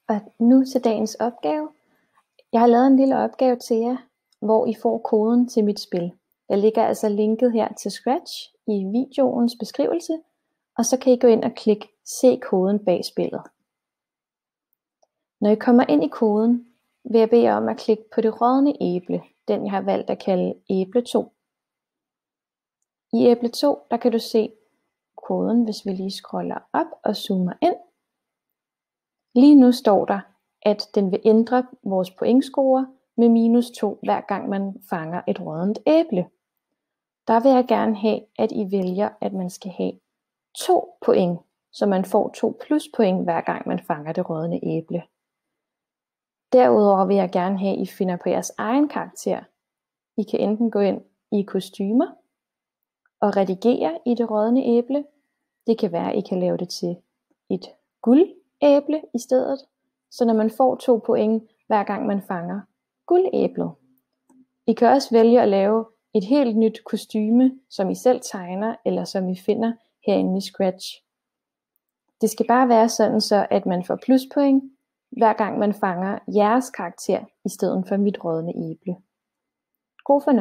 Og nu til dagens opgave. Jeg har lavet en lille opgave til jer, hvor I får koden til mit spil. Jeg lægger altså linket her til Scratch i videoens beskrivelse, og så kan I gå ind og klikke se koden bag spillet. Når I kommer ind i koden, vil jeg bede jer om at klikke på det rådne æble, den jeg har valgt at kalde æble 2. I æble 2, der kan du se koden, hvis vi lige scroller op og zoomer ind. Lige nu står der, at den vil ændre vores pointscore med -2, hver gang man fanger et råddent æble. Der vil jeg gerne have, at I vælger, at man skal have 2 point, så man får 2 pluspoint, hver gang man fanger det rådne æble. Derudover vil jeg gerne have, at I finder på jeres egen karakter. I kan enten gå ind i kostymer og redigere i det rådne æble. Det kan være, at I kan lave det til et guldæble i stedet, så når man får 2 point, hver gang man fanger guldæblet. I kan også vælge at lave et helt nyt kostyme, som I selv tegner, eller som I finder herinde i Scratch. Det skal bare være sådan, så at man får pluspoint, hver gang man fanger jeres karakter, i stedet for mit rådne æble. God fornøjelse.